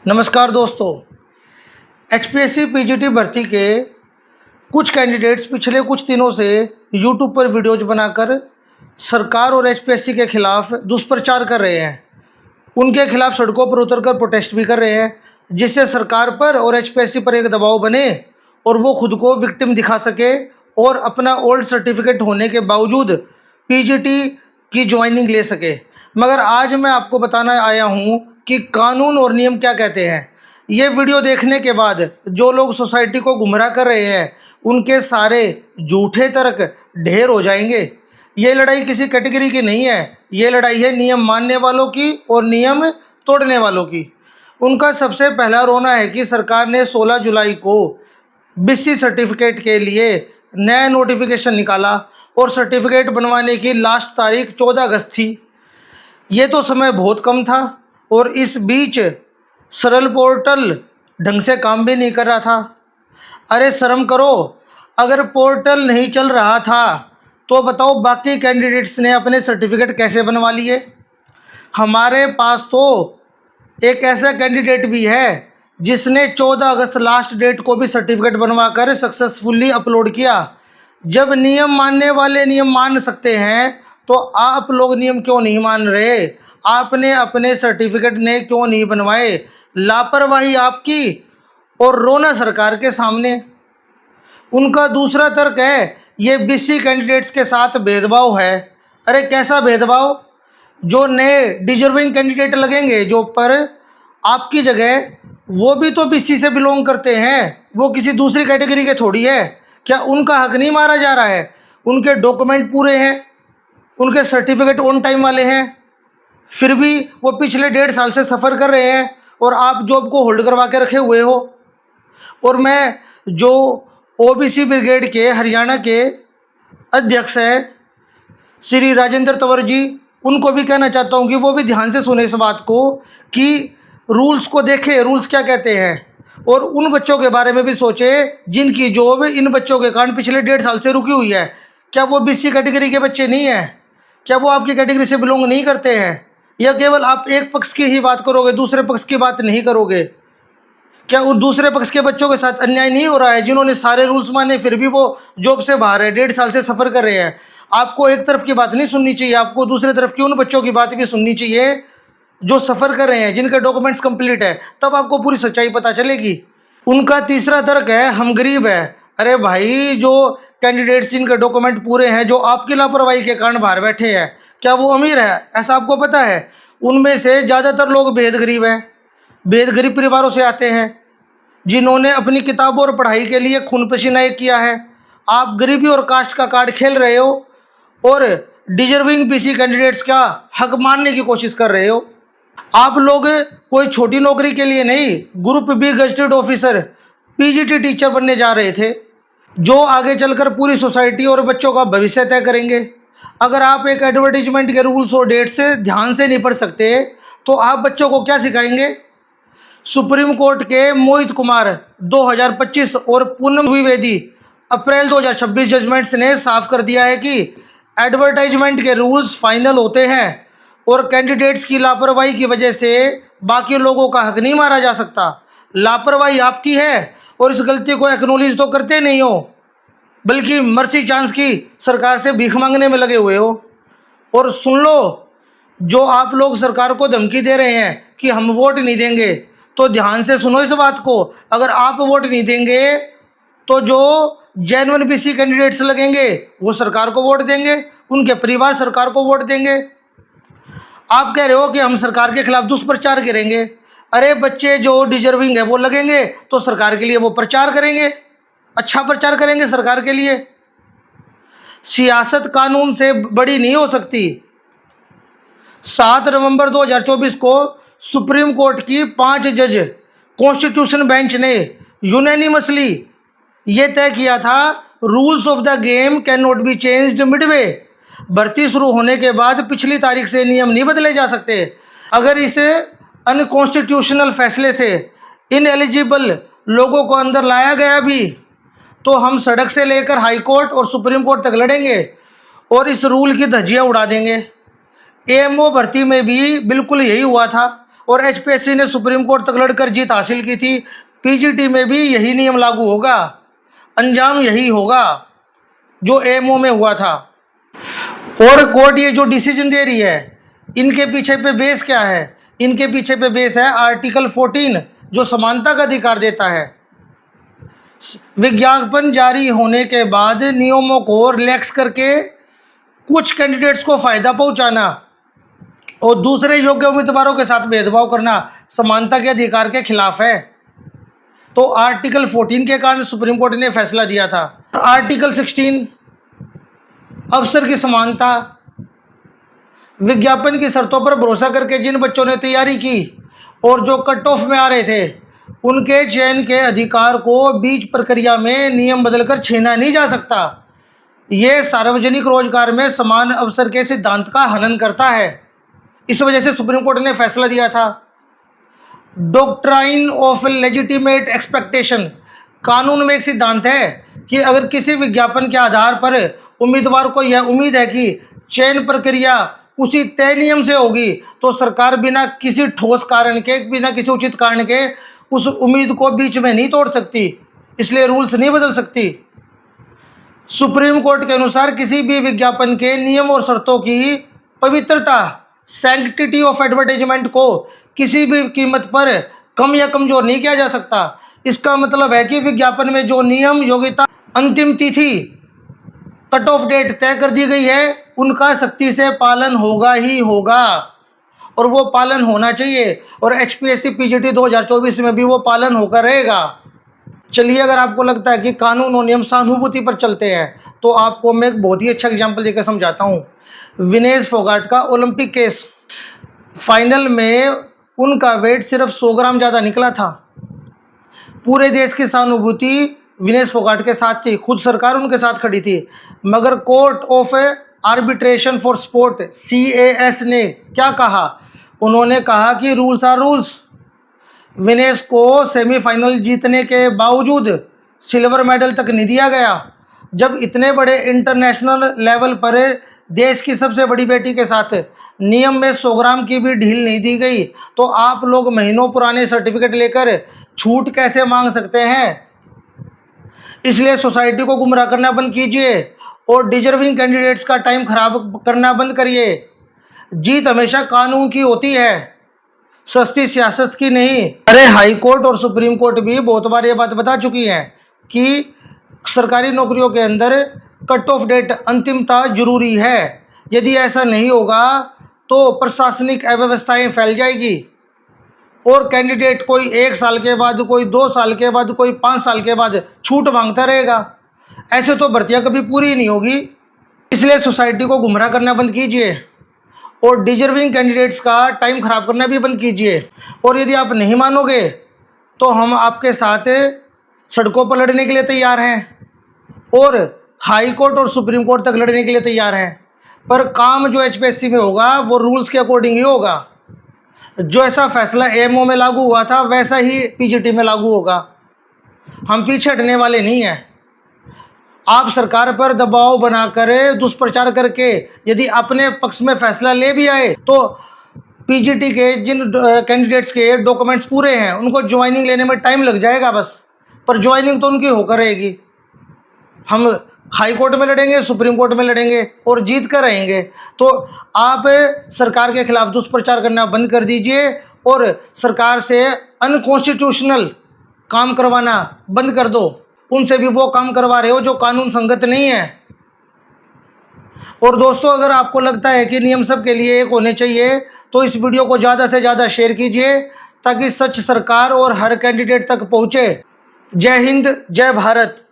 नमस्कार दोस्तों। HPSC PGT भर्ती के कुछ कैंडिडेट्स पिछले कुछ दिनों से यूट्यूब पर वीडियोज बनाकर सरकार और एचपीएससी के खिलाफ दुष्प्रचार कर रहे हैं। उनके खिलाफ सड़कों पर उतरकर प्रोटेस्ट भी कर रहे हैं, जिससे सरकार पर और एचपीएससी पर एक दबाव बने और वो खुद को विक्टिम दिखा सके और अपना ओल्ड सर्टिफिकेट होने के बावजूद पीजीटी की ज्वाइनिंग ले सके। मगर आज मैं आपको बताना आया हूँ कि कानून और नियम क्या कहते हैं। ये वीडियो देखने के बाद जो लोग सोसाइटी को गुमराह कर रहे हैं उनके सारे झूठे तर्क ढेर हो जाएंगे। ये लड़ाई किसी कैटेगरी की नहीं है, ये लड़ाई है नियम मानने वालों की और नियम तोड़ने वालों की। उनका सबसे पहला रोना है कि सरकार ने 16 जुलाई को बीसी सर्टिफिकेट के लिए नया नोटिफिकेशन निकाला और सर्टिफिकेट बनवाने की लास्ट तारीख 14 अगस्त थी। ये तो समय बहुत कम था और इस बीच सरल पोर्टल ढंग से काम भी नहीं कर रहा था। अरे शर्म करो, अगर पोर्टल नहीं चल रहा था तो बताओ बाकी कैंडिडेट्स ने अपने सर्टिफिकेट कैसे बनवा लिए। हमारे पास तो एक ऐसा कैंडिडेट भी है जिसने 14 अगस्त लास्ट डेट को भी सर्टिफिकेट बनवा कर सक्सेसफुली अपलोड किया। जब नियम मानने वाले नियम मान सकते हैं तो आप लोग नियम क्यों नहीं मान रहे? आपने अपने सर्टिफिकेट ने क्यों नहीं बनवाए? लापरवाही आपकी और रोना सरकार के सामने। उनका दूसरा तर्क है ये बीसी कैंडिडेट्स के साथ भेदभाव है। अरे कैसा भेदभाव? जो नए डिजर्विंग कैंडिडेट लगेंगे जो पर आपकी जगह, वो भी तो बीसी से बिलोंग करते हैं, वो किसी दूसरी कैटेगरी के थोड़ी है। क्या उनका हक नहीं मारा जा रहा है? उनके डॉक्यूमेंट पूरे हैं, उनके सर्टिफिकेट ऑन टाइम वाले हैं, फिर भी वो पिछले 1.5 साल से सफ़र कर रहे हैं और आप जॉब को होल्ड करवा के रखे हुए हो। और मैं जो ओबीसी ब्रिगेड के हरियाणा के अध्यक्ष हैं श्री राजेंद्र तंवर जी, उनको भी कहना चाहता हूँ कि वो भी ध्यान से सुने इस बात को कि रूल्स को देखें, रूल्स क्या कहते हैं, और उन बच्चों के बारे में भी सोचे जिनकी जॉब इन बच्चों के कारण पिछले 1.5 साल से रुकी हुई है। क्या वो बीसी कैटेगरी के बच्चे नहीं हैं? क्या वो आपकी कैटेगरी से बिलोंग नहीं करते हैं? या केवल आप एक पक्ष की ही बात करोगे, दूसरे पक्ष की बात नहीं करोगे? क्या उन दूसरे पक्ष के बच्चों के साथ अन्याय नहीं हो रहा है जिन्होंने सारे रूल्स माने फिर भी वो जॉब से बाहर है, 1.5 साल से सफ़र कर रहे हैं? आपको एक तरफ की बात नहीं सुननी चाहिए, आपको दूसरे तरफ की उन बच्चों की बात भी सुननी चाहिए जो सफ़र कर रहे हैं, जिनके डॉक्यूमेंट्स कंप्लीट है, तब आपको पूरी सच्चाई पता चलेगी। उनका तीसरा तर्क है हम गरीब हैं। अरे भाई, जो कैंडिडेट्स जिनके डॉक्यूमेंट पूरे हैं, जो आपकी लापरवाही के कारण बाहर बैठे हैं, क्या वो अमीर है? ऐसा आपको पता है? उनमें से ज़्यादातर लोग बेहद गरीब हैं, बेहद गरीब परिवारों से आते हैं, जिन्होंने अपनी किताबों और पढ़ाई के लिए खून पसीना एक किया है। आप गरीबी और कास्ट का कार्ड खेल रहे हो और डिजर्विंग बीसी कैंडिडेट्स का हक मानने की कोशिश कर रहे हो। आप लोग कोई छोटी नौकरी के लिए नहीं, group B gazetted officer PGT teacher बनने जा रहे थे, जो आगे चलकर पूरी सोसाइटी और बच्चों का भविष्य तय करेंगे। अगर आप एक एडवर्टीजमेंट के रूल्स और डेट से ध्यान से नहीं पढ़ सकते तो आप बच्चों को क्या सिखाएंगे? सुप्रीम कोर्ट के मोहित कुमार 2025 और पूनम द्विवेदी अप्रैल 2026 जजमेंट्स ने साफ कर दिया है कि एडवर्टाइजमेंट के रूल्स फाइनल होते हैं और कैंडिडेट्स की लापरवाही की वजह से बाकी लोगों का हक नहीं मारा जा सकता। लापरवाही आपकी है और इस गलती को एक्नॉलेज तो करते नहीं हो, बल्कि मर्सी चांस की सरकार से भीख मांगने में लगे हुए हो। और सुन लो, जो आप लोग सरकार को धमकी दे रहे हैं कि हम वोट नहीं देंगे, तो ध्यान से सुनो इस बात को। अगर आप वोट नहीं देंगे तो जो जेन्युइन बीसी कैंडिडेट्स लगेंगे वो सरकार को वोट देंगे, उनके परिवार सरकार को वोट देंगे। आप कह रहे हो कि हम सरकार के खिलाफ दुष्प्रचार करेंगे। अरे बच्चे जो डिजर्विंग है वो लगेंगे तो सरकार के लिए वो प्रचार करेंगे, अच्छा प्रचार करेंगे सरकार के लिए। सियासत कानून से बड़ी नहीं हो सकती। 7 नवंबर 2024 को सुप्रीम कोर्ट की 5 जज कॉन्स्टिट्यूशन बेंच ने यूनानिमसली ये तय किया था rules of the game can not be changed Midway. भर्ती शुरू होने के बाद पिछली तारीख से नियम नहीं बदले जा सकते। अगर इस अनकॉन्स्टिट्यूशनल फैसले से इनएलिजिबल लोगों को अंदर लाया गया भी तो हम सड़क से लेकर हाई कोर्ट और सुप्रीम कोर्ट तक लड़ेंगे और इस रूल की धज्जियां उड़ा देंगे। एएमओ भर्ती में भी बिल्कुल यही हुआ था। और एचपीएससी ने सुप्रीम कोर्ट तक लड़कर जीत हासिल की थी। पीजीटी में भी यही नियम लागू होगा, अंजाम यही होगा जो एमओ में हुआ था। और कोर्ट ये जो डिसीजन दे रही है, इनके पीछे पे बेस क्या है? इनके पीछे पे बेस है आर्टिकल 14 जो समानता का अधिकार देता है। विज्ञापन जारी होने के बाद नियमों को रिलैक्स करके कुछ कैंडिडेट्स को फायदा पहुंचाना और दूसरे योग्य उम्मीदवारों के साथ भेदभाव करना समानता के अधिकार के खिलाफ है। तो आर्टिकल 14 के कारण सुप्रीम कोर्ट ने फैसला दिया था। आर्टिकल 16 अवसर की समानता, विज्ञापन की शर्तों पर भरोसा करके जिन बच्चों ने तैयारी की और जो कट ऑफ में आ रहे थे, उनके चयन के अधिकार को बीच प्रक्रिया में नियम बदलकर छीना नहीं जा सकता। ये सार्वजनिक रोजगार में समान अवसर के सिद्धांत का हनन करता है। इस वजह से सुप्रीम कोर्ट ने फैसला दिया था। डॉक्ट्राइन ऑफ लेजिटिमेट एक्सपेक्टेशन, कानून में एक सिद्धांत है कि अगर किसी विज्ञापन के आधार पर उम्मीदवार को यह उम्मीद है कि चयन प्रक्रिया उसी तय नियम से होगी, तो सरकार बिना किसी ठोस कारण के, बिना किसी उचित कारण के उस उम्मीद को बीच में नहीं तोड़ सकती, इसलिए रूल्स नहीं बदल सकती। सुप्रीम कोर्ट के अनुसार किसी भी विज्ञापन के नियम और शर्तों की पवित्रता, सैंक्टिटी ऑफ एडवर्टाइजमेंट को किसी भी कीमत पर कम या कमजोर नहीं किया जा सकता। इसका मतलब है कि विज्ञापन में जो नियम, योग्यता, अंतिम तिथि, कट ऑफ डेट तय कर दी गई है, उनका सख्ती से पालन होगा ही होगा और वो पालन होना चाहिए। और एचपीएससी पीजीटी 2024 में भी वो पालन होकर रहेगा। चलिए, अगर आपको लगता है कि कानून और नियम सहानुभूति पर चलते हैं, तो आपको मैं एक बहुत ही अच्छा एग्जाम्पल देकर समझाता हूँ। विनेश फोगाट का ओलंपिक केस, फाइनल में उनका वेट सिर्फ 100 ग्राम ज़्यादा निकला था। पूरे देश की सहानुभूति विनेश फोगाट के साथ थी, खुद सरकार उनके साथ खड़ी थी। मगर court of arbitration for sport CAS ने क्या कहा? उन्होंने कहा कि रूल्स आर रूल्स। विनेश को सेमीफाइनल जीतने के बावजूद सिल्वर मेडल तक नहीं दिया गया। जब इतने बड़े इंटरनेशनल लेवल पर देश की सबसे बड़ी बेटी के साथ नियम में 100 ग्राम की भी ढील नहीं दी गई, तो आप लोग महीनों पुराने सर्टिफिकेट लेकर छूट कैसे मांग सकते हैं? इसलिए सोसाइटी को गुमराह करना बंद कीजिए और डिजर्विंग कैंडिडेट्स का टाइम खराब करना बंद करिए। जीत हमेशा कानून की होती है, सस्ती सियासत की नहीं। अरे हाई कोर्ट और सुप्रीम कोर्ट भी बहुत बार ये बात बता चुकी है कि सरकारी नौकरियों के अंदर कट ऑफ डेट, अंतिमता जरूरी है। यदि ऐसा नहीं होगा तो प्रशासनिक अव्यवस्थाएं फैल जाएगी और कैंडिडेट कोई 1 साल के बाद, कोई 2 साल के बाद, कोई 5 साल के बाद छूट मांगता रहेगा। ऐसे तो भर्तियां कभी पूरी नहीं होगी। इसलिए सोसाइटी को गुमराह करना बंद कीजिए और डिजर्विंग कैंडिडेट्स का टाइम खराब करना भी बंद कीजिए। और यदि आप नहीं मानोगे तो हम आपके साथ सड़कों पर लड़ने के लिए तैयार हैं और हाई कोर्ट और सुप्रीम कोर्ट तक लड़ने के लिए तैयार हैं। पर काम जो एचपीएससी में होगा वो रूल्स के अकॉर्डिंग ही होगा। जो ऐसा फैसला एमओ में लागू हुआ था वैसा ही पीजीटी में लागू होगा। हम पीछे हटने वाले नहीं हैं। आप सरकार पर दबाव बनाकर, दुष्प्रचार करके यदि अपने पक्ष में फैसला ले भी आए तो पीजीटी के जिन कैंडिडेट्स के डॉक्यूमेंट्स पूरे हैं उनको ज्वाइनिंग लेने में टाइम लग जाएगा बस, पर ज्वाइनिंग तो उनकी होकर रहेगी। हम हाई कोर्ट में लड़ेंगे, सुप्रीम कोर्ट में लड़ेंगे और जीत कर रहेंगे। तो आप सरकार के खिलाफ दुष्प्रचार करना बंद कर दीजिए और सरकार से अनकॉन्स्टिट्यूशनल काम करवाना बंद कर दो। उनसे भी वो काम करवा रहे हो जो कानून संगत नहीं है। और दोस्तों, अगर आपको लगता है कि नियम सबके लिए एक होने चाहिए तो इस वीडियो को ज़्यादा से ज़्यादा शेयर कीजिए ताकि सच सरकार और हर कैंडिडेट तक पहुँचे। जय हिंद, जय भारत।